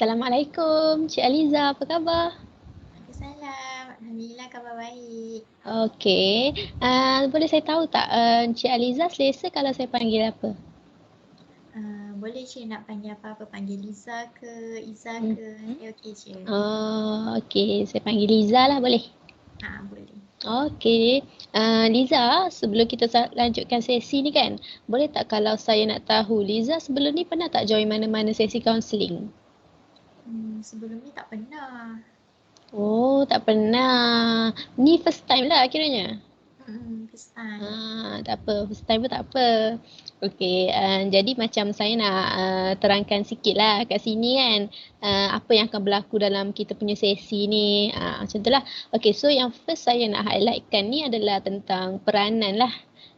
Assalamualaikum, Cik Aliza, apa khabar? Waalaikumsalam. Alhamdulillah khabar baik. Okey, boleh saya tahu tak, Cik Aliza selesa kalau saya panggil apa? Boleh Cik nak panggil apa-apa? Panggil Liza ke, Iza ke? Mhm. Saya okey Cik. Okey, saya panggil Liza lah boleh? Boleh. Okey, Liza, sebelum kita lanjutkan sesi ni kan, boleh tak kalau saya nak tahu, Liza sebelum ni pernah tak join mana-mana sesi kaunseling? Sebelum ni tak pernah. Oh, tak pernah. Ni first time lah kiranya? First time. Tak apa. First time pun tak apa. Okey, jadi macam saya nak terangkan sikit lah kat sini kan. Apa yang akan berlaku dalam kita punya sesi ni. Macam tu lah. Okey, so yang first saya nak highlightkan ni adalah tentang peranan lah.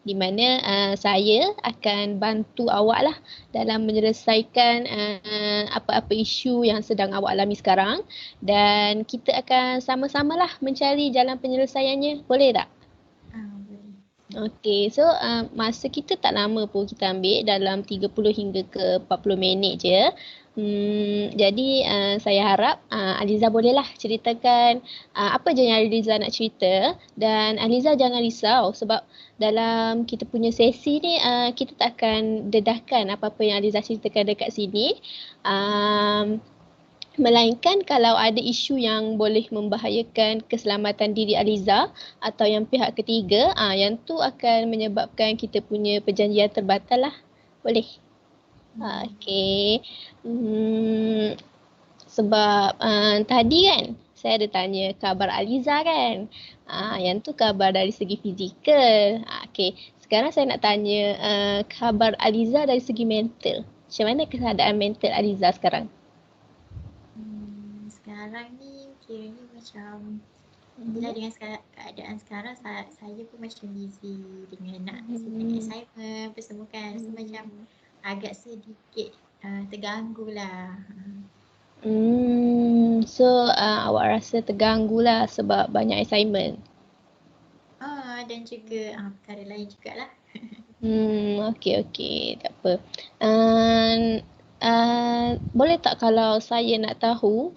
Di mana saya akan bantu awak lah dalam menyelesaikan apa-apa isu yang sedang awak alami sekarang. Dan kita akan sama-sama lah mencari jalan penyelesaiannya. Boleh tak? Boleh. Okey, so masa kita tak lama pun kita ambil dalam 30 hingga ke 40 minit je. Jadi saya harap Aliza bolehlah ceritakan apa je yang Aliza nak cerita dan Aliza jangan risau sebab dalam kita punya sesi ni kita tak akan dedahkan apa-apa yang Aliza ceritakan dekat sini. Melainkan kalau ada isu yang boleh membahayakan keselamatan diri Aliza atau yang pihak ketiga, yang tu akan menyebabkan kita punya perjanjian terbatal lah. Boleh? Okey. Sebab tadi kan saya ada tanya khabar Aliza kan. Yang tu khabar dari segi fizikal. Okey. Sekarang saya nak tanya khabar Aliza dari segi mental. Macam mana keadaan mental Aliza sekarang? Sekarang ni kiranya macam bila dengan keadaan sekarang saya pun macam busy dengan nak setting assignment apa semua kan. So macam agak sedikit terganggu lah. So awak rasa terganggu lah sebab banyak assignment. Dan juga perkara lain jugalah. Okey, tak apa. Boleh tak kalau saya nak tahu,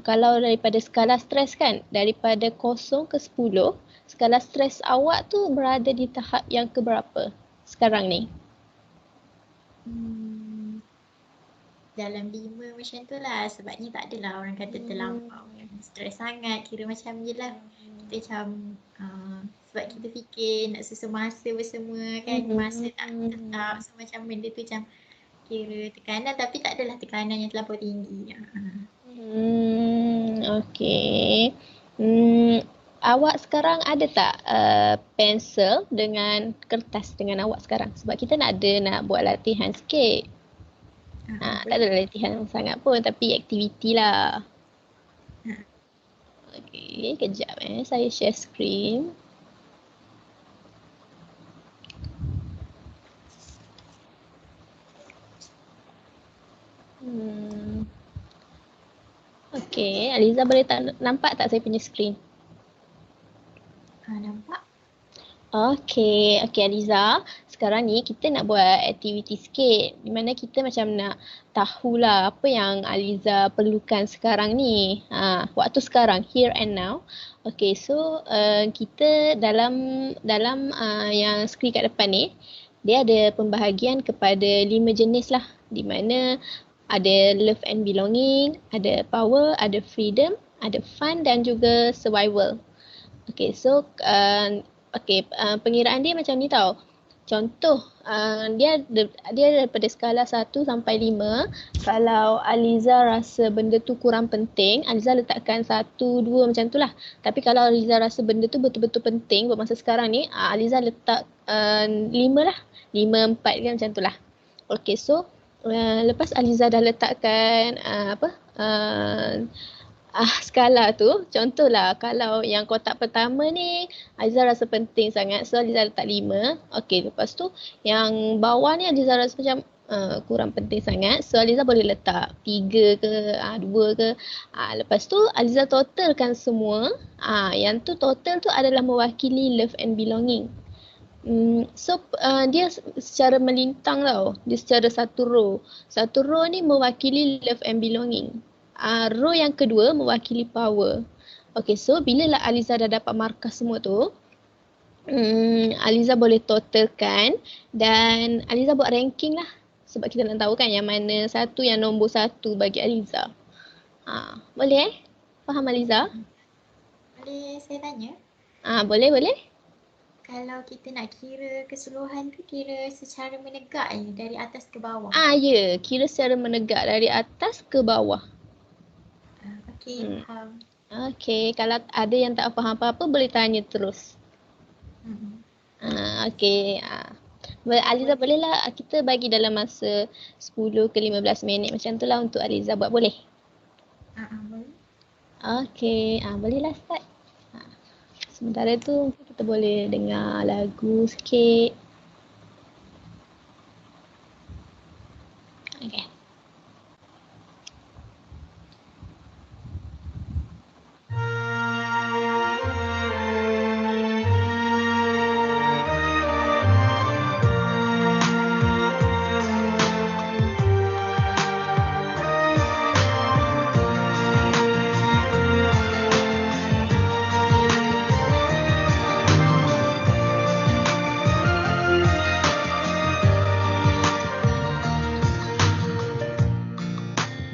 kalau daripada skala stres kan, daripada 0 ke 10, skala stres awak tu berada di tahap yang keberapa sekarang ni? Dalam 5 macam tu lah. Sebabnya tak adalah orang kata terlampau yang stres sangat. Kira macam je lah. Kita macam sebab kita fikir nak susun masa semua kan. Masa tak tetap. So macam benda tu macam kira tekanan tapi tak adalah tekanan yang terlampau tinggi. Okey. Awak sekarang ada tak pensel dengan kertas dengan awak sekarang? Sebab kita nak buat latihan sikit. Tak ada latihan sangat pun tapi aktiviti lah. Okey, kejap saya share screen. Okey, Aliza boleh nampak tak saya punya screen? Nampak? Okey Aliza. Sekarang ni kita nak buat aktiviti sikit. Di mana kita macam nak tahulah apa yang Aliza perlukan sekarang ni. Waktu sekarang, here and now. Okey, so kita dalam yang skrin kat depan ni, dia ada pembahagian kepada 5 jenis lah. Di mana ada love and belonging, ada power, ada freedom, ada fun dan juga survival. Okey, so pengiraan dia macam ni tau. Contoh, dia daripada skala 1 sampai 5. Kalau Aliza rasa benda tu kurang penting, Aliza letakkan 1, 2 macam tu lah. Tapi kalau Aliza rasa benda tu betul-betul penting buat masa sekarang ni, Aliza letak 5 lah. 5, 4 kan macam tu lah. Okey, so lepas Aliza dah letakkan skala tu, contohlah kalau yang kotak pertama ni Aliza rasa penting sangat, so Aliza letak 5. Okey, lepas tu yang bawah ni Aliza rasa macam kurang penting sangat, so Aliza boleh letak 3 ke 2 ke. Lepas tu Aliza totalkan semua. Yang tu total tu adalah mewakili love and belonging. Dia secara melintang tau. Dia secara satu row. Satu row ni mewakili love and belonging. Row yang kedua mewakili power. Okay, so bila lah Aliza dah dapat markah semua tu, Aliza boleh totalkan dan Aliza buat ranking lah. Sebab kita nak tahu kan yang mana satu yang nombor satu bagi Aliza. Boleh Faham Aliza? Boleh saya tanya? Boleh, boleh. Kalau kita nak kira keseluruhan tu kira secara menegak je dari atas ke bawah. Ya, kira secara menegak dari atas ke bawah. Okey, faham. Okey, kalau ada yang tak faham apa-apa boleh tanya terus. Okey. Aliza bolehlah kita bagi dalam masa 10 ke 15 minit macam tu lah untuk Aliza buat, boleh? Boleh. Okey, bolehlah start. Sementara tu kita boleh dengar lagu sikit. Okey.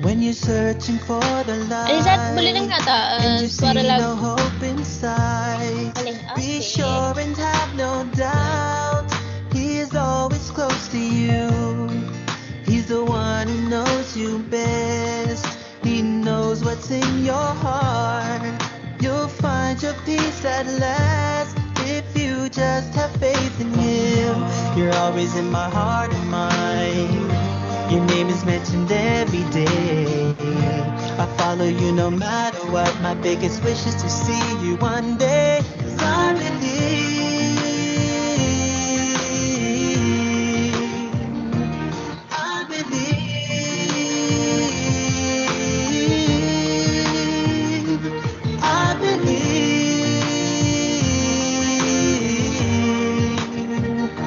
When you're searching for the Aliza boleh light dengar tak and you see suara no lagu? hope inside, Boleh. be Okey. sure and have no doubt He is always close to you. He's the one who knows you best. He knows what's in your heart. You'll find your peace at last if you just have faith in Him. You're always in my heart and mind. Your name is mentioned every day. I follow you no matter what. My biggest wish is to see you one day. 'Cause I believe, I believe, I believe.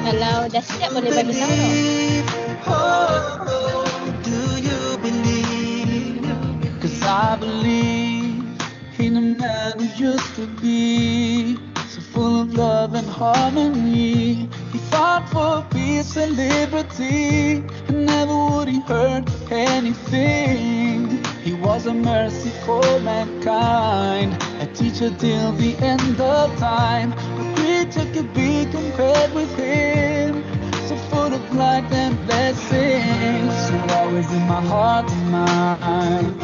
Kalau dah siap boleh bagi tahu tau. Do you believe? 'Cause I believe in a man who used to be so full of love and harmony. He fought for peace and liberty, and never would he hurt anything. He was a mercy for mankind, a teacher till the end of time. No creature could be compared with him, so full of light and blessings. You're always in my heart and mind.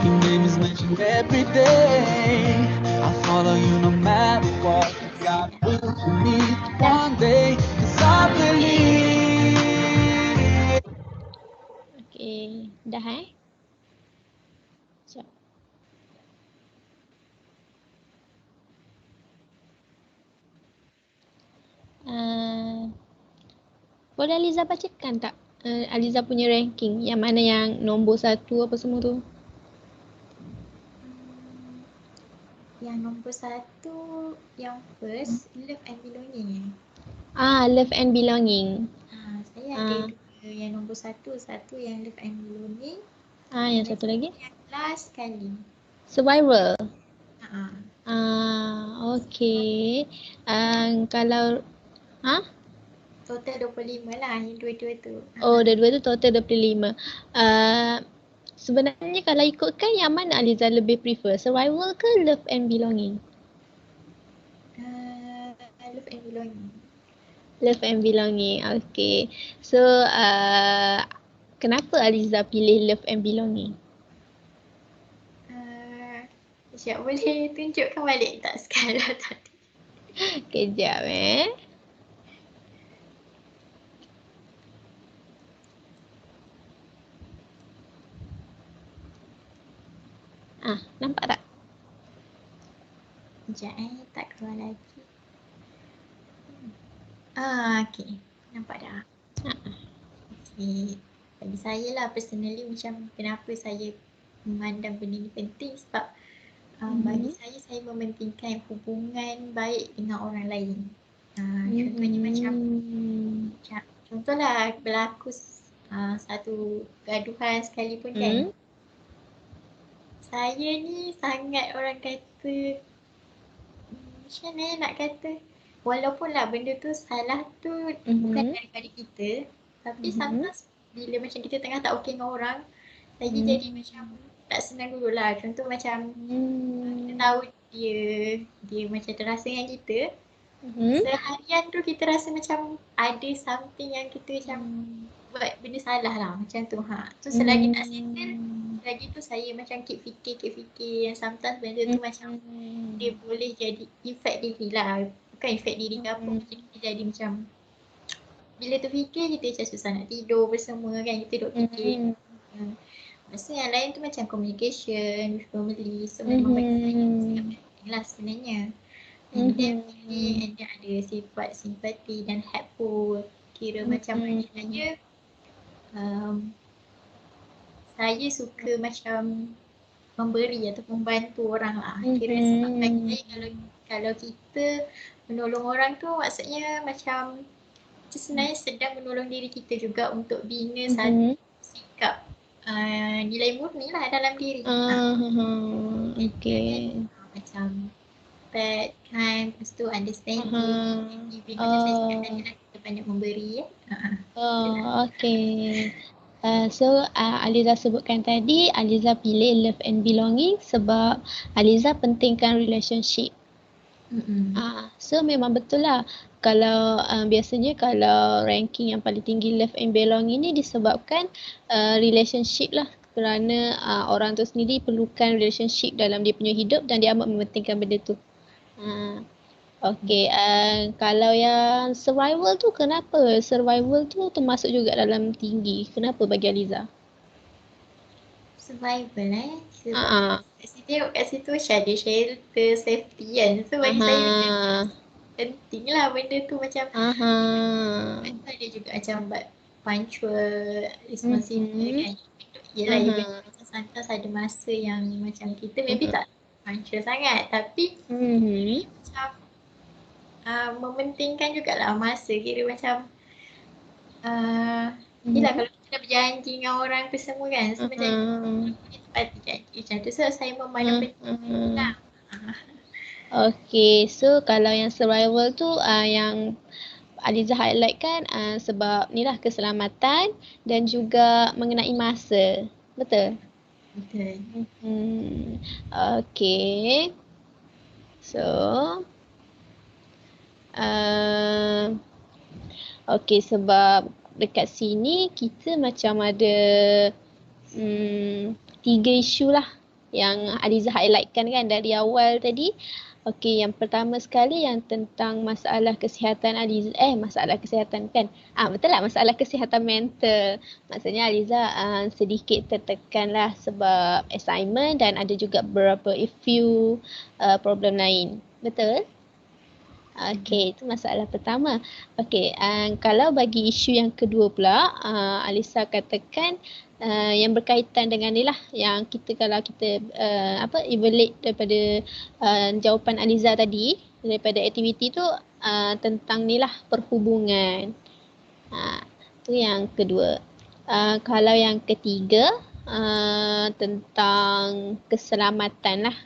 Your name is mentioned every day. I'll follow you no matter what. God will meet one day, 'cause I believe. Okey, dah Sekejap. Boleh Aliza bacakan tak Aliza punya ranking, yang mana yang nombor satu apa semua tu? Yang nombor satu, yang first, love and belonging. Love and belonging. Saya ada dua, yang nombor satu yang love and belonging. Yang satu lagi? Yang last sekali. Survival. uh Okey. Kalau Total 25 lah yang dua-dua tu. dua-dua tu total 25. Sebenarnya kalau ikutkan yang mana Aliza lebih prefer? Survival ke love and belonging? Love and belonging. Love and belonging. Okay. So, kenapa Aliza pilih love and belonging? Syak boleh tunjukkan balik tak skala tadi? Kejap nampak tak? Sekejap tak keluar lagi. Okay. Nampak dah. Okay. Bagi saya lah personally macam kenapa saya memandang benda ni penting sebab bagi saya mementingkan hubungan baik dengan orang lain. Contohnya macam contohlah berlaku satu gaduhan sekalipun kan. Saya ni sangat orang kata macam mana nak kata, walaupun lah benda tu salah tu bukan daripada kita, tapi sometimes bila macam kita tengah tak okey dengan orang, saya jadi macam tak senang dululah. Contoh macam kita tahu dia macam terasa dengan kita, seharian tu kita rasa macam ada something yang kita macam buat benda salah lah macam tu. So selagi tak settle, selagi tu saya macam keep fikir yang sometimes benda tu macam dia boleh jadi effect diri lah. Bukan effect diri ke apa, macam kita jadi macam bila tu fikir kita macam susah nak tidur bersama kan, kita duk fikir. Masa yang lain tu macam communication with family, so memang bagi saya sangat penting lah sebenarnya. And then ada sifat simpati dan helpful. Kira macam mana saya suka macam memberi atau membantu orang lah. Kira sebab bagi saya kalau kita menolong orang tu maksudnya macam sebenarnya sedang menolong diri kita juga untuk bina satu sikap nilai murni lah dalam diri. Okay. Macam respect, kind, lepas tu understanding, giving. Macam saya cakap tadi lah, kita banyak memberi ya. Okay. So Aliza sebutkan tadi, Aliza pilih love and belonging sebab Aliza pentingkan relationship. So memang betul lah. Kalau biasanya kalau ranking yang paling tinggi love and belonging ni disebabkan relationship lah. Kerana orang tu sendiri perlukan relationship dalam dia punya hidup dan dia amat mementingkan benda tu. Okay, kalau yang survival tu kenapa? Survival tu termasuk juga dalam tinggi. Kenapa bagi Aliza? Survival sebab kat situ macam ada shelter, safety kan. So bagi saya macam penting lah benda tu macam ada juga macam buat punctual, responsible kan. Yelah, macam sometimes ada masa yang macam kita maybe tak punctual sangat, tapi macam mementingkan jugalah masa. Kira macam yelah kalau kita dah berjanji dengan orang tu semua kan, so macam kita tepati janji macam tu. So saya memandang penting lah. Okay, so kalau yang survival tu yang Aliza highlight kan sebab ni lah keselamatan dan juga mengenai masa. Betul? Betul. Okay. So okay, sebab dekat sini kita macam ada 3 isu lah yang Aliza highlightkan kan dari awal tadi. Okey, yang pertama sekali yang tentang masalah kesihatan Aliza, masalah kesihatan kan. Betul lah, masalah kesihatan mental. Maksudnya Aliza sedikit tertekan lah sebab assignment dan ada juga beberapa few problem lain. Betul? Okey, itu masalah pertama. Okey, kalau bagi isu yang kedua pula, Aliza katakan yang berkaitan dengan ni lah, yang kita kalau kita evaluate daripada jawapan Aliza tadi, daripada aktiviti tu tentang ni lah perhubungan. Tu yang kedua. Kalau yang ketiga tentang keselamatan lah,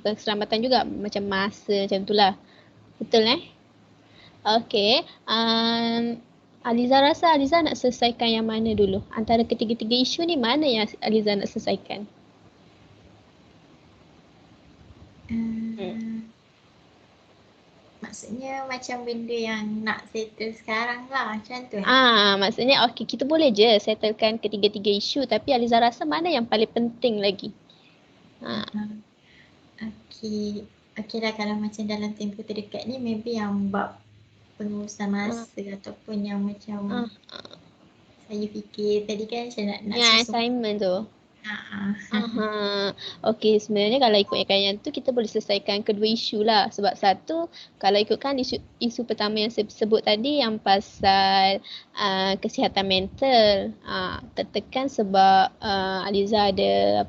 keselamatan juga macam masa macam tu lah. Betul Okey. Aliza rasa Aliza nak selesaikan yang mana dulu? Antara ketiga-tiga isu ni mana yang Aliza nak selesaikan? Maksudnya macam benda yang nak settle sekarang lah, macam tu. Maksudnya okey, kita boleh je settlekan ketiga-tiga isu, tapi Aliza rasa mana yang paling penting lagi? Okey lah, kalau macam dalam tempoh terdekat ni maybe yang bab pengurusan masa ataupun yang macam saya fikir tadi kan macam nak assignment tu. Okey, sebenarnya kalau ikutkan yang tu kita boleh selesaikan kedua isu lah. Sebab satu, kalau ikutkan isu pertama yang saya sebut tadi yang pasal kesihatan mental, tertekan sebab Aliza ada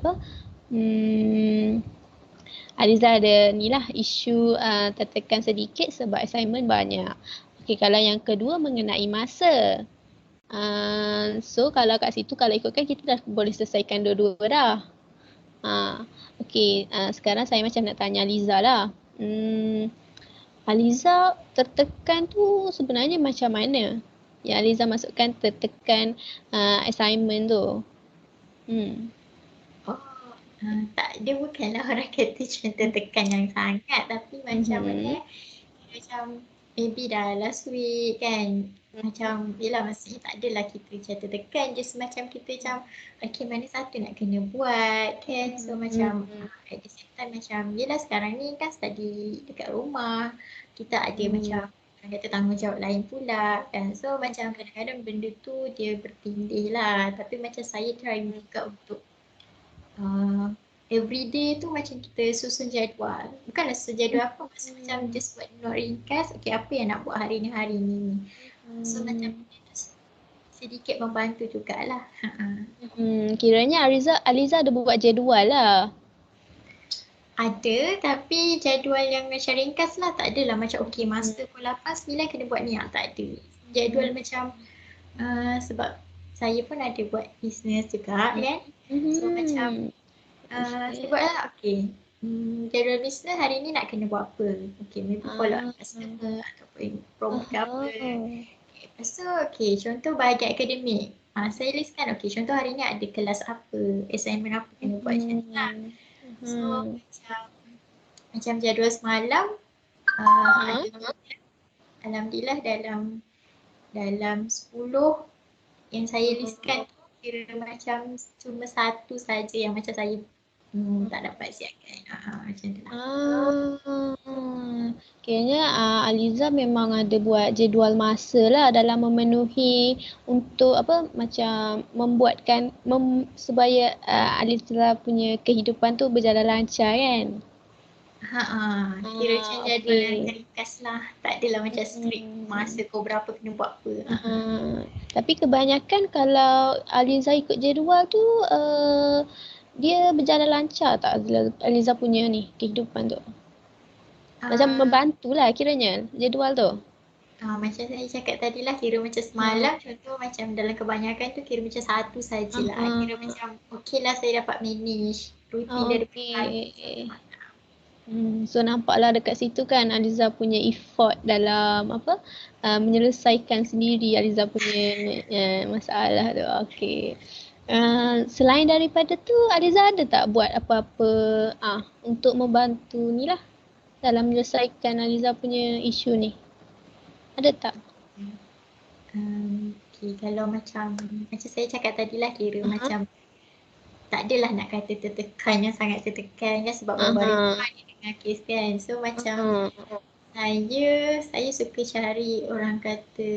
Aliza ada ni lah isu tertekan sedikit sebab assignment banyak. Okey, kalau yang kedua mengenai masa. So kalau kat situ kalau ikutkan kita dah boleh selesaikan dua-dua dah. Okey, sekarang saya macam nak tanya Aliza lah. Aliza tertekan tu sebenarnya macam mana? Yang Aliza masukkan tertekan assignment tu. Tak, dia bukanlah orang kata macam tertekan yang sangat, tapi macam mana, macam maybe dah last week kan, macam yelah maksudnya tak adalah kita macam tertekan, just macam kita macam okay mana satu nak kena buat kan, so macam at the same time macam yelah sekarang ni kan study dekat rumah, kita ada macam orang kata tanggungjawab lain pula kan, so macam kadang-kadang benda tu dia bertindih lah, tapi macam saya try juga untuk everyday tu macam kita susun jadual. Bukanlah susun jadual apa, maksudnya macam just buat note ringkas, okay apa yang nak buat hari ni. So macam sedikit membantu jugalah. Kiranya Aliza ada buat jadual lah. Ada, tapi jadual yang macam ringkas lah, tak adalah macam okay masa pukul 8, 9 kena buat ni, tak ada. Jadual macam sebab saya pun ada buat business juga kan. So macam saya buat lah okay. Jadual business hari ni nak kena buat apa. Okay, maybe follow up customer ataupun promote ke apa. Okay, lepas tu okay, contoh bahagian akademik. Saya listkan okay, contoh hari ni ada kelas apa, assignment apa kena buat macam tu lah. So macam jadual semalam ada, alhamdulillah dalam 10 yang saya listkan tu kira macam cuma satu saja yang macam saya tak dapat siapkan. Macam tu lah. Kiranya Aliza memang ada buat jadual masa lah dalam memenuhi untuk apa macam membuatkan supaya Aliza punya kehidupan tu berjalan lancar kan. Kira macam jadual yang ringkas lah. Tak adalah macam strict masa kau berapa kena buat apa. Tapi kebanyakan kalau Aliza ikut jadual tu dia berjalan lancar tak Aliza punya ni kehidupan tu? Macam membantulah kiranya jadual tu. Macam saya cakap tadi lah, kira macam semalam contoh macam dalam kebanyakan tu kira macam satu sajalah. Kira macam okey lah saya dapat manage rutin daripada So nampaklah dekat situ kan Aliza punya effort dalam apa menyelesaikan sendiri Aliza punya masalah tu. Okey. Selain daripada tu Aliza ada tak buat apa-apa untuk membantu ni lah dalam menyelesaikan Aliza punya isu ni? Ada tak? Okay, kalau macam saya cakap tadi lah, kira macam tak adalah nak kata tertekan yang sangat tertekan kan, sebab baru-baru ni dengan kes kan. So macam saya suka cari orang kata,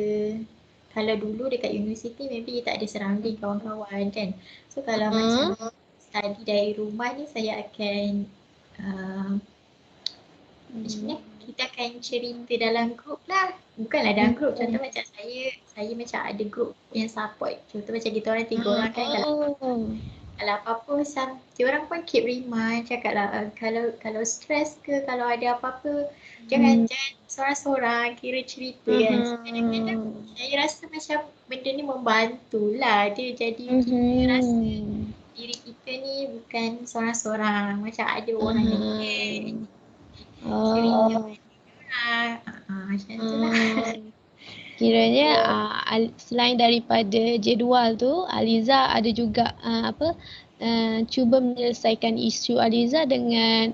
kalau dulu dekat universiti maybe tak ada surrounding kawan-kawan kan. So kalau macam study dari rumah ni saya akan macam ni, kita akan cerita dalam grup lah. Bukanlah dalam grup, contoh macam saya macam ada grup yang support. Contoh macam kita orang 3 orang kan, kalau apa-apa macam diorang pun keep remind, cakap lah kalau stress ke, kalau ada apa-apa jangan seorang-seorang kira cerita kan. So, kadang-kadang saya rasa macam benda ni membantulah dia, jadi kita rasa diri kita ni bukan seorang-seorang, macam ada orang yang cerita macam tu lah. Kiranya selain daripada jadual tu, Aliza ada juga cuba menyelesaikan isu Aliza dengan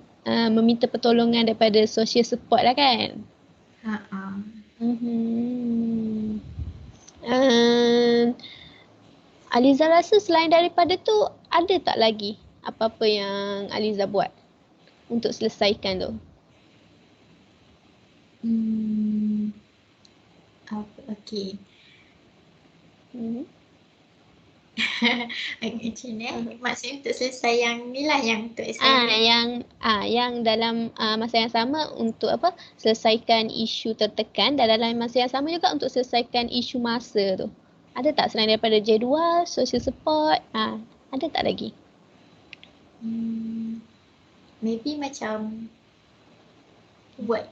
meminta pertolongan daripada social support lah kan? Aliza rasa selain daripada tu ada tak lagi apa-apa yang Aliza buat untuk selesaikan tu? Okay. Macam ni maksudnya untuk selesai yang ni lah, yang untuk assignment. Yang dalam masa yang sama untuk apa selesaikan isu tertekan, dan dalam masa yang sama juga untuk selesaikan isu masa tu. Ada tak selain daripada jadual, social support, ada tak lagi? maybe macam buat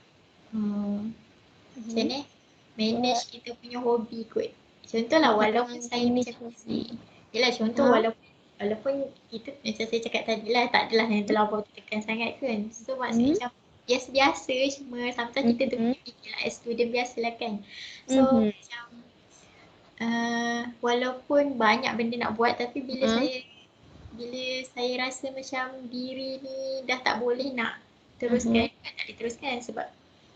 macam ni manage kita punya hobi kot. Contohlah walaupun saya macam busy. Yelah contoh walaupun kita macam saya cakap tadi lah tak adalah yang terlalu tekan sangat kan. So maksudnya macam biasa-biasa cuma sometimes kita terfikir lah as student biasa lah kan. So macam walaupun banyak benda nak buat tapi bila saya rasa macam diri ni dah tak boleh nak teruskan, tak diteruskan sebab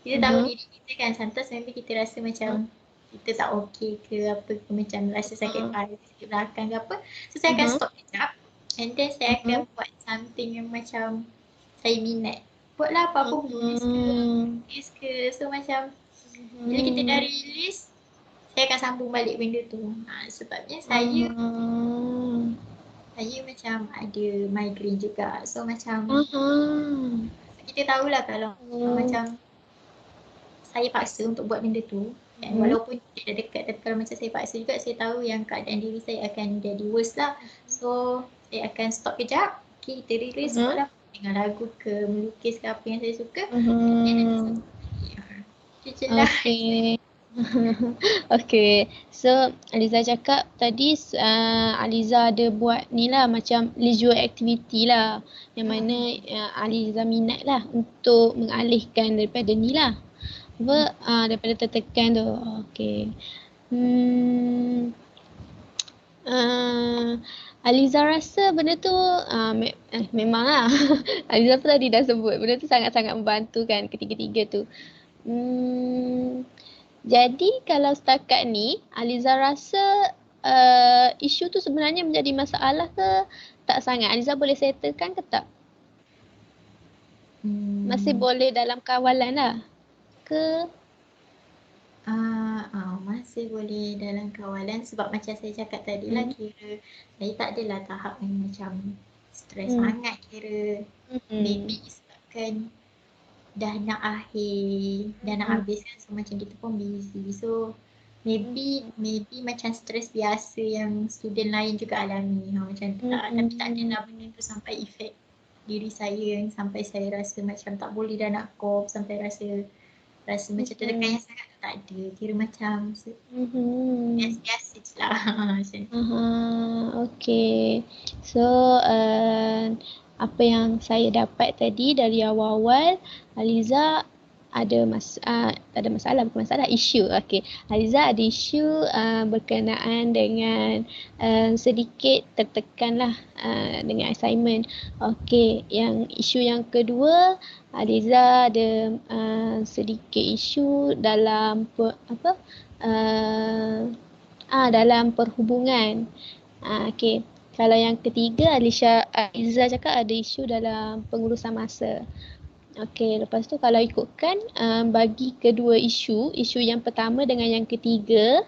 kita tahu diri kita kan sometimes maybe kita rasa macam kita tak okey ke apa ke, macam rasa sakit kepala sakit belakang ke apa. So saya akan stop kejap and then saya akan buat something yang macam saya minat. Buatlah apa-apa tulis ke. So macam bila kita dah release saya akan sambung balik benda tu. Sebabnya saya macam ada migraine juga. So macam kita tahulah kalau macam saya paksa untuk buat benda tu dan walaupun dia dah dekat tapi kalau macam saya paksa juga saya tahu yang keadaan diri saya akan jadi worse lah. So saya akan stop kejap. Okay, kita release buatlah dengar lagu ke melukis ke apa yang saya suka. Okay. Okay, so Aliza cakap tadi Aliza ada buat ni lah macam leisure activity lah yang mana Aliza minat lah untuk mengalihkan daripada ni lah apa daripada tertekan tu. Okay. Aliza rasa benda tu memang lah Aliza pun tadi dah sebut benda tu sangat-sangat membantu kan ketiga-tiga tu. Jadi kalau setakat ni Aliza rasa isu tu sebenarnya menjadi masalah ke tak sangat? Aliza boleh settlekan ke tak? Masih boleh dalam kawalan lah ke? Masih boleh dalam kawalan sebab macam saya cakap tadi lah kira saya tak adalah tahap yang macam stres sangat kira maybe sebabkan dah nak akhir, dah nak habis kan, so macam kita pun busy. So maybe macam stres biasa yang student lain juga alami macam tu lah. Tapi tak adalah benda tu sampai efek diri saya yang sampai saya rasa macam tak boleh dah nak cope, sampai rasa macam tertekan yang sangat tu tak ada. Kira macam biasa-biasa je lah macam tu. Okay. So apa yang saya dapat tadi dari awal-awal, Aliza ada bukan masalah, isu. Okay. Aliza ada isu berkenaan dengan sedikit tertekan lah dengan assignment. Okay. Yang isu yang kedua, Aliza ada sedikit isu dalam dalam perhubungan. Okay. Kalau yang ketiga, Aliza cakap ada isu dalam pengurusan masa. Okey, lepas tu kalau ikutkan bagi kedua isu yang pertama dengan yang ketiga,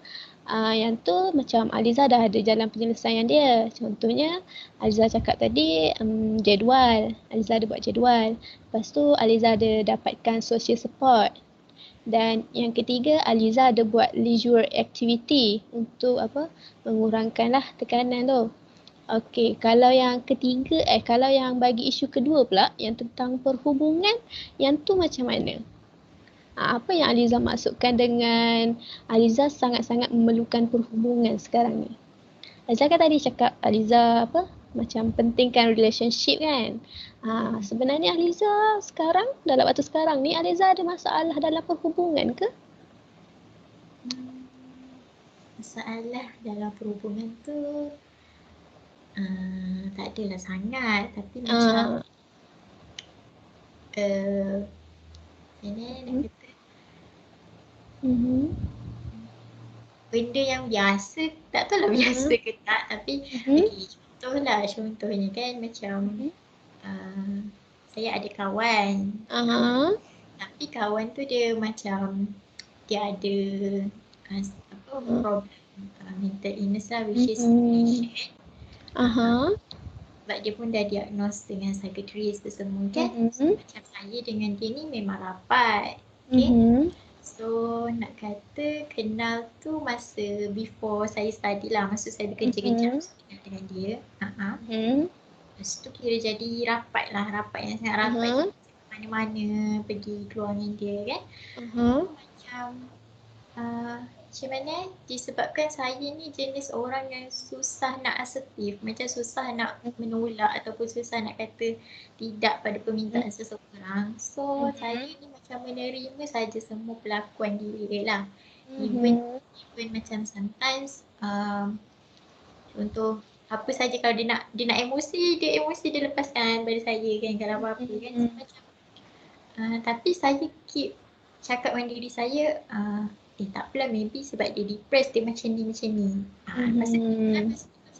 yang tu macam Aliza dah ada jalan penyelesaian dia. Contohnya Aliza cakap tadi jadual, Aliza ada buat jadual. Lepas tu Aliza ada dapatkan social support. Dan yang ketiga, Aliza ada buat leisure activity untuk mengurangkanlah tekanan tu. Okey, kalau yang ketiga, kalau yang bagi isu kedua pula, yang tentang perhubungan, yang tu macam mana? Apa yang Aliza maksudkan dengan Aliza sangat-sangat memerlukan perhubungan sekarang ni? Aliza kan tadi cakap Aliza macam pentingkan relationship kan? Sebenarnya Aliza sekarang, dalam waktu sekarang ni, Aliza ada masalah dalam perhubungan ke? Masalah dalam perhubungan tu tak adalah sangat, tapi macam ini nak kata benda yang biasa, tak tahu lah biasa ke tak, tapi contohnya kan macam saya ada kawan, tapi kawan tu dia macam dia ada problem mental illness lah, which is depression. Sebab dia pun dah diagnose dengan psychiatrist tu semua kan. So, macam saya dengan dia ni memang rapat. Okay. So nak kata kenal tu masa before saya study lah. Maksud saya bekerja kejap dengan dia. Lepas tu kira jadi rapat yang sangat rapat. Uh-huh. Mana-mana pergi keluar dengan dia kan. Uh-huh. Macam macam mana disebabkan saya ni jenis orang yang susah nak asertif, macam susah nak menolak ataupun susah nak kata tidak pada permintaan seseorang. So saya ni macam menerima saja semua pelakuan dia lah. Even macam sometimes contoh apa saja kalau dia nak emosi dia lepaskan pada saya kan kalau apa-apa kan. So, macam tapi saya keep cakap dengan diri saya tak apalah, maybe sebab dia depressed dia macam ni. Masa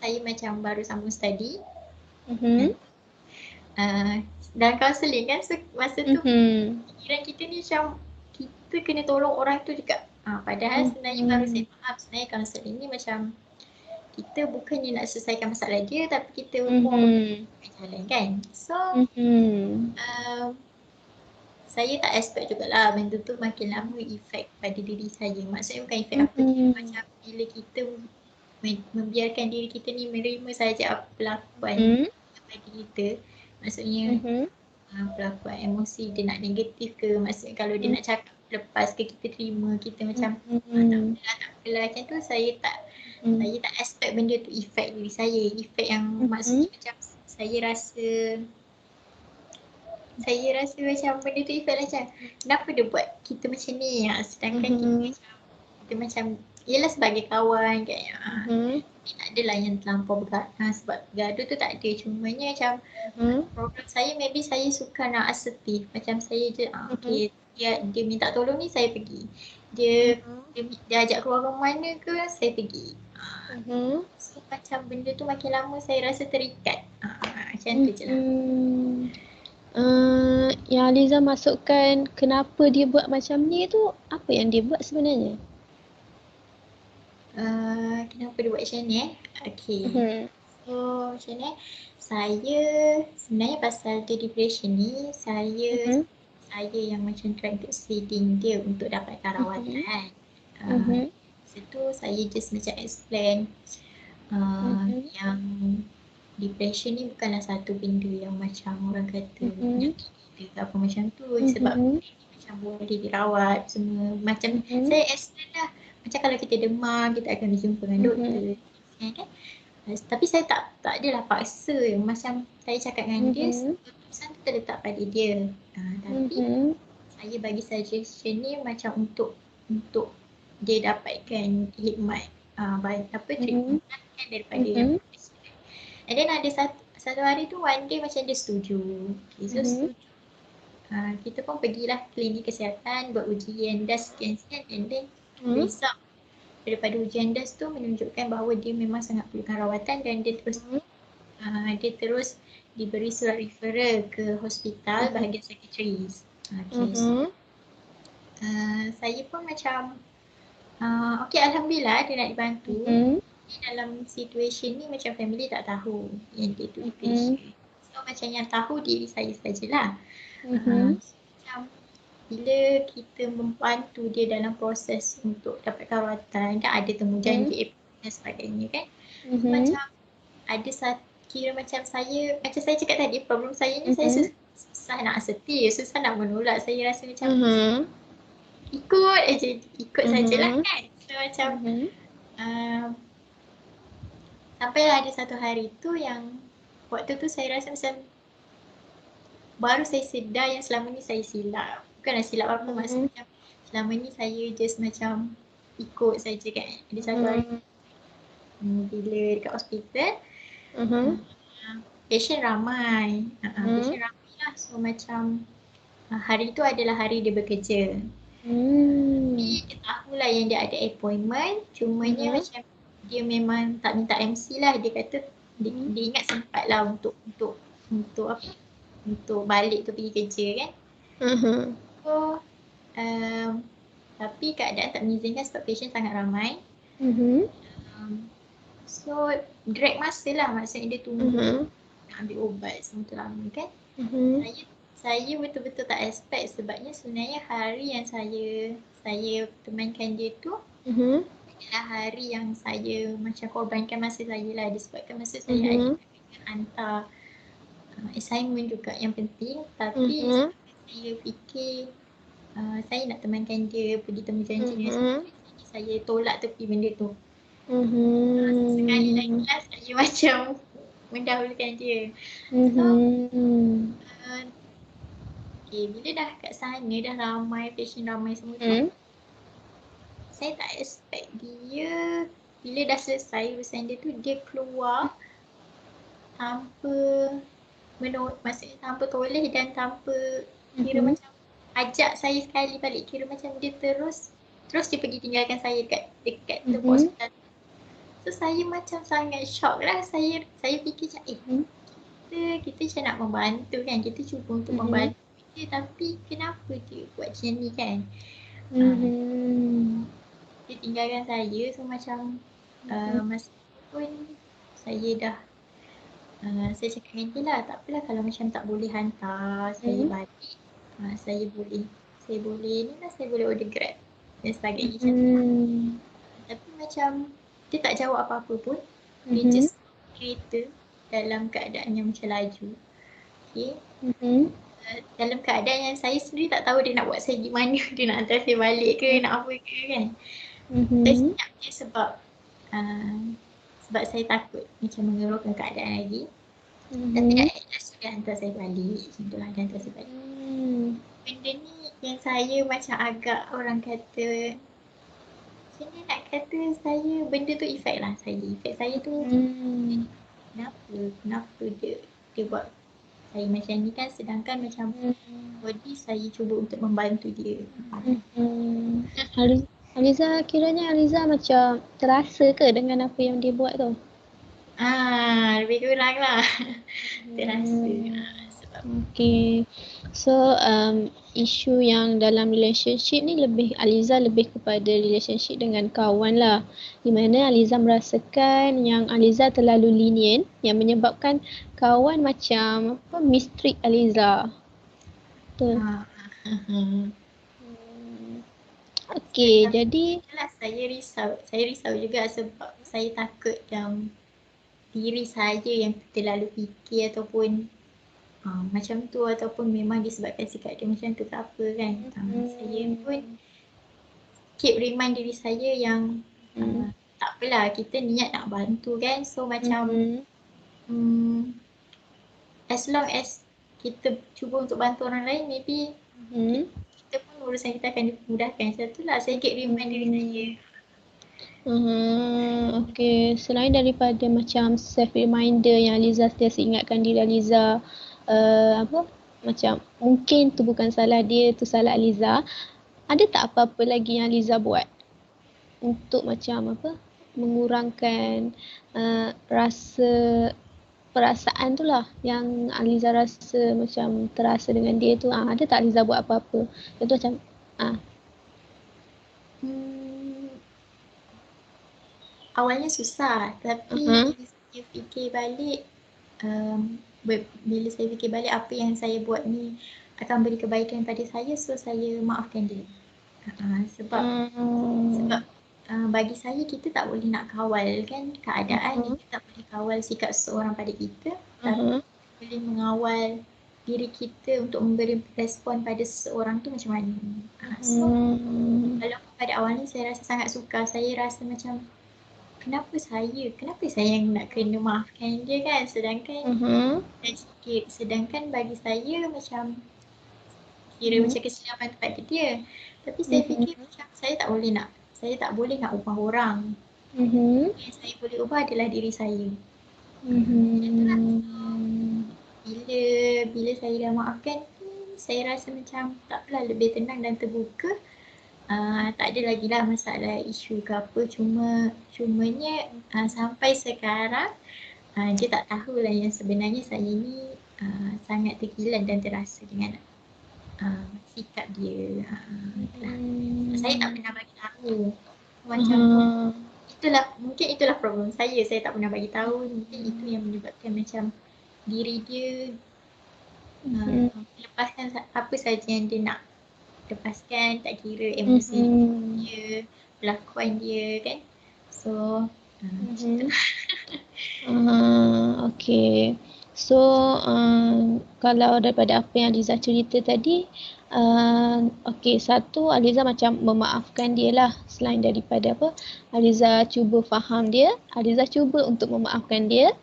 saya macam baru sambung study dalam counselling kan, so masa tu fikiran kita ni macam kita kena tolong orang tu juga. Padahal sebenarnya baru saya faham sebenarnya counselling ni macam kita bukannya nak selesaikan masalah dia, tapi kita mau jalan kan. So saya tak expect jugalah benda tu makin lama efek pada diri saya. Maksudnya bukan efek apa, macam bila kita membiarkan diri kita ni menerima saja apa pelakuan pada kita. Maksudnya pelakuan emosi dia nak negatif ke, maksudnya kalau dia nak cakap lepas ke kita terima, kita macam tak apalah macam tu. Saya tak expect benda tu efek diri saya. Efek yang maksudnya macam saya rasa macam benda tu efek macam kenapa dia buat kita macam ni, sedangkan kita macam yelah sebagai kawan kan, tak adalah yang terlampau sebab gaduh tu tak ada. Cumanya macam problem saya maybe saya suka nak asertif, macam saya je okay, dia minta tolong ni saya pergi, dia ajak keluar rumah mana ke saya pergi. So macam benda tu makin lama saya rasa terikat, macam tu je lah. Yang Aliza masukkan kenapa dia buat macam ni tu, apa yang dia buat sebenarnya? Kenapa dia buat macam ni Okay. So macam ni, saya sebenarnya pasal dia depression ni, saya yang macam trying to seeding dia untuk dapatkan rawatan. Situ saya just macam explain yang depression ni bukanlah satu benda yang macam orang kata penyakit ke apa macam tu, sebab macam boleh dirawat semua. Macam saya explain lah, macam kalau kita demam kita akan berjumpa dengan doktor kan. Tapi saya tak adalah paksa, macam saya cakap dengan dia keputusan tu terletak pada dia. Tapi saya bagi suggestion ni macam untuk dia dapatkan hikmat treatment kan daripada yang. And then ada satu hari tu one day macam dia setuju. Okay, so setuju. Kita pun pergilah klinik kesihatan buat ujian DAS scan and then result daripada ujian DAS tu menunjukkan bahawa dia memang sangat perlukan rawatan dan dia terus diberi surat referral ke hospital bahagian psychiatrist. Okay, so saya pun macam okay, alhamdulillah dia nak dibantu. Dalam situasi ni macam family tak tahu yang dia tu depression. So macam yang tahu diri saya sajalah. Macam bila kita membantu dia dalam proses untuk dapat rawatan, kan ada temu janji dan sebagainya kan. Macam ada kira macam saya cakap tadi, problem saya ni saya susah nak asertif, susah nak menolak. Saya rasa macam ikut sajalah kan. So macam sampailah ada satu hari tu yang waktu tu saya rasa macam baru saya sedar yang selama ni saya silap. Bukanlah silap apa, maksudnya macam selama ni saya just macam ikut saja kan. Ada satu hari bila dekat hospital patient ramai. Patient ramai lah. So macam hari tu adalah hari dia bekerja. Tapi dia tahulah yang dia ada appointment. Cumanya macam dia memang tak minta MC lah. Dia kata dia ingat sempat lah untuk apa, untuk balik tu pergi kerja kan. So tapi keadaan tak mengizinkan sebab patient sangat ramai. So drag masa lah, maksudnya dia tunggu nak ambil ubat semua tu lama kan. Saya betul-betul tak expect, sebabnya sebenarnya hari yang saya temankan dia tu adalah hari yang saya macam korbankan masa saya lah, disebabkan masa saya ada hantar assignment juga yang penting, tapi saya fikir saya nak temankan dia pergi temu janji dengan saya. Jadi saya tolak tepi benda tu. Sekali lagi lah saya macam mendahulukan dia. So, bila dah kat sana dah ramai, passion ramai semua tu, saya tak expect dia bila dah selesai urusan dia tu, dia keluar tanpa maksudnya tanpa toleh dan tanpa kira macam ajak saya sekali balik. Kira macam dia terus dia pergi tinggalkan saya dekat tempat hospital. So saya macam sangat shock lah. Saya fikir macam kita macam nak membantu kan, kita cuba untuk membantu dia, tapi kenapa dia buat macam ni kan. Dia tinggalkan saya, so macam masa pun saya dah saya cakap dengan dia lah, tak apalah kalau macam tak boleh hantar saya balik, saya boleh order Grab dan sebagainya macam tu. Tapi macam dia tak jawab apa-apa pun. Dia just kereta dalam keadaan yang macam laju. Okay. Dalam keadaan yang saya sendiri tak tahu dia nak buat saya gimana. Dia nak hantar saya balik ke, nak apa ke kan. Saya senyap dia sebab saya takut macam mengeruhkan keadaan lagi. Tapi dah adjust, dia hantar saya balik. Macam tu lah, dia hantar saya balik. Benda ni yang saya macam agak orang kata, macam ni nak kata saya, benda tu efek lah saya. Efek saya tu kenapa dia buat saya macam ni kan, sedangkan macam body saya cuba untuk membantu dia. Aliza, kiranya Aliza macam terasa ke dengan apa yang dia buat tu? Lebih kurang lah. Terasa. Okay. So, isu yang dalam relationship ni Aliza lebih kepada relationship dengan kawan lah. Di mana Aliza merasakan yang Aliza terlalu lenient yang menyebabkan kawan macam mistreat Aliza. Betul. Okay, jadi saya risau juga sebab saya takut yang diri saya yang terlalu fikir ataupun macam tu, ataupun memang disebabkan sikap dia macam tu tak apa kan. Saya pun keep remind diri saya yang tak apalah, kita niat nak bantu kan. So macam as long as kita cuba untuk bantu orang lain, maybe kita pun urusan kita akan dimudahkan. Macam tu lah saya keep remind diri saya. Okay, selain daripada macam self reminder yang Aliza sentiasa ingatkan diri Aliza, macam mungkin tu bukan salah dia, tu salah Aliza, ada tak apa-apa lagi yang Aliza buat untuk macam mengurangkan perasaan tu lah yang Aliza rasa macam terasa dengan dia tu? Ada tak Aliza buat apa-apa? Contoh macam awalnya susah, tapi bila saya fikir balik, bila saya fikir balik apa yang saya buat ni akan beri kebaikan pada saya, so saya maafkan dia. Sebab bagi saya kita tak boleh nak kawal kan keadaan, kita tak boleh kawal sikap seseorang pada kita, tapi boleh mengawal diri kita untuk memberi respon pada seseorang tu macam mana. So kalau pada awalnya saya rasa sangat suka, saya rasa macam kenapa saya yang nak kena maafkan dia kan, sedangkan bagi saya macam kira macam kesilapan tempat dia. Tapi saya fikir macam saya tak boleh nak ubah orang. Yang saya boleh ubah adalah diri saya. Bila saya dah maafkan, saya rasa macam tak apalah, lebih tenang dan terbuka. Tak ada lagi lah masalah isu ke apa, cumanya sampai sekarang dia tak tahulah yang sebenarnya saya ni sangat terkilan dan terasa dengan sikap dia. Saya tak pernah bagi tahu macam mungkin itulah problem saya tak pernah bagi tahu. Mungkin itu yang menyebabkan macam diri dia lepaskan apa saja yang dia nak lepaskan, tak kira emosi dia, pelakuan dia kan. So macam tu. Okay. So kalau daripada apa yang Aliza cerita tadi, okey, satu Aliza macam memaafkan dia lah. Selain daripada apa, Aliza cuba faham dia, Aliza cuba untuk memaafkan dia.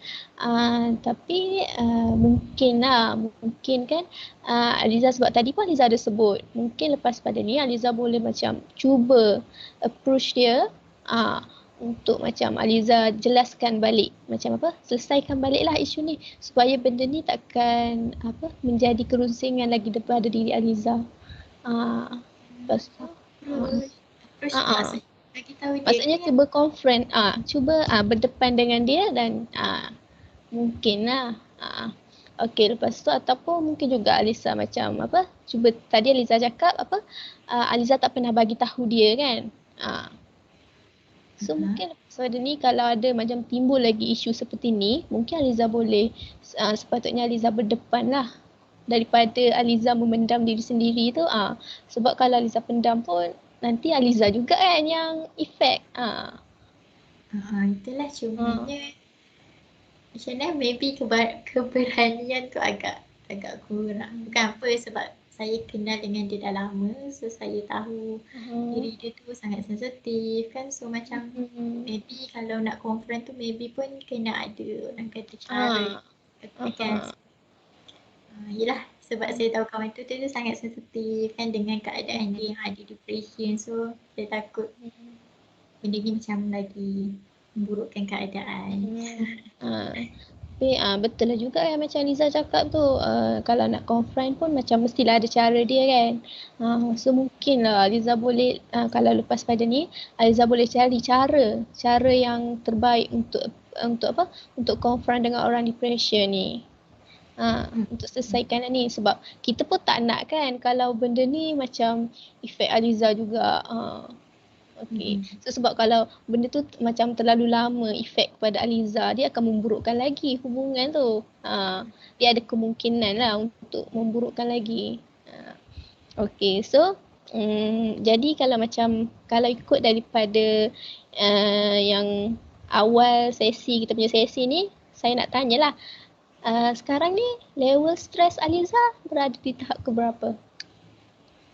Tapi mungkin kan Aliza, sebab tadi pun Aliza ada sebut, mungkin lepas pada ni Aliza boleh macam cuba approach dia. Untuk macam Aliza jelaskan balik, macam apa, selesaikan baliklah isu ni supaya benda ni takkan apa menjadi kerusingan lagi daripada diri Aliza. Lepas tu Approach tu maksudnya bagi tahu dia maksudnya kan. cuba confront, cuba berdepan dengan dia dan mungkinlah. Okey, lepas tu ataupun mungkin juga Aliza macam apa, cuba tadi Aliza cakap apa, Aliza tak pernah bagi tahu dia kan. So mungkin pada ni kalau ada macam timbul lagi isu seperti ni, mungkin Aliza boleh sepatutnya Aliza berdepan lah daripada Aliza memendam diri sendiri tu. Sebab kalau Aliza pendam pun nanti Aliza juga kan yang efek. Itulah cumanya macam mana maybe keberanian tu agak kurang. Bukan apa, sebab saya kenal dengan dia dah lama, so saya tahu diri dia tu sangat sensitif kan. So macam maybe kalau nak confront tu maybe pun kena ada orang kata cara kan. Yelah, sebab saya tahu kawan tu sangat sensitif kan dengan keadaan dia yang ada depression. So saya takut benda ni macam lagi memburukkan keadaan. Tapi betul lah juga yang macam Liza cakap tu, kalau nak confront pun macam mestilah ada cara dia kan. So mungkin lah Liza boleh, kalau lepas pada ni Liza boleh cari cara yang terbaik untuk apa, untuk confront dengan orang depression ni. Untuk selesaikan ni, sebab kita pun tak nak kan kalau benda ni macam efek Aliza juga. Okey. So sebab kalau benda tu macam terlalu lama efek kepada Aliza, dia akan memburukkan lagi hubungan tu. Dia ada kemungkinan lah untuk memburukkan lagi. Okey, so jadi kalau ikut daripada yang awal sesi, kita punya sesi ni, saya nak tanyalah, sekarang ni level stres Aliza berada di tahap keberapa?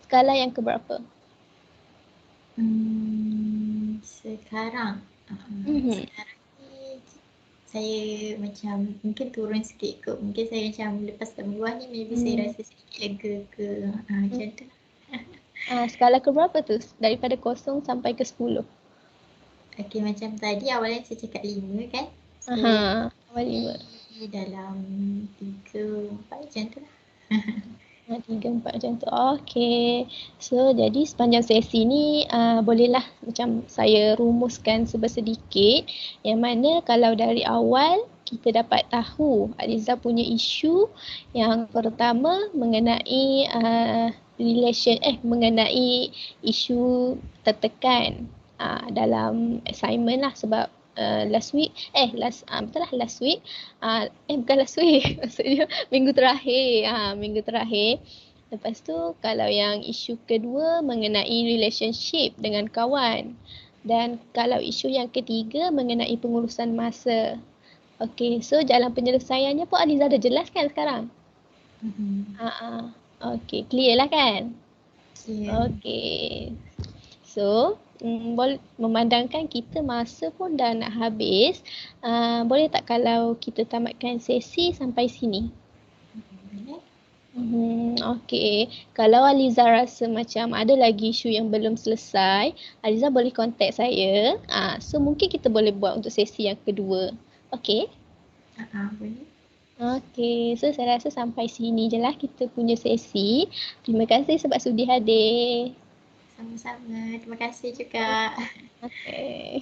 Skala yang keberapa? Sekarang ni saya macam mungkin turun sikit kot. Mungkin saya macam lepas kat bawah ni maybe saya rasa sedikit lega ke macam tu. Skala keberapa tu? Daripada 0 sampai ke 10? Okey, macam tadi awalnya saya cakap 5 kan. So, awal 5. Dalam 3, 4 macam tu lah. 3, 4 macam tu. Okey. So jadi sepanjang sesi ni bolehlah macam saya rumuskan sedikit, yang mana kalau dari awal kita dapat tahu Aliza punya isu yang pertama mengenai mengenai isu tertekan dalam assignment lah, sebab last week maksudnya minggu terakhir. Lepas tu kalau yang isu kedua mengenai relationship dengan kawan, dan kalau isu yang ketiga mengenai pengurusan masa. Okey, so jalan penyelesaiannya pun Aliza dah jelaskan sekarang. Okey, clear lah kan? Okey. So memandangkan kita masa pun dah nak habis, boleh tak kalau kita tamatkan sesi sampai sini? Okey. Kalau Aliza rasa macam ada lagi isu yang belum selesai, Aliza boleh contact saya. So mungkin kita boleh buat untuk sesi yang kedua. Okey? Boleh. Okey. So saya rasa sampai sini je lah kita punya sesi. Terima kasih sebab sudi hadir. Sama-sama. Terima kasih juga. Okay.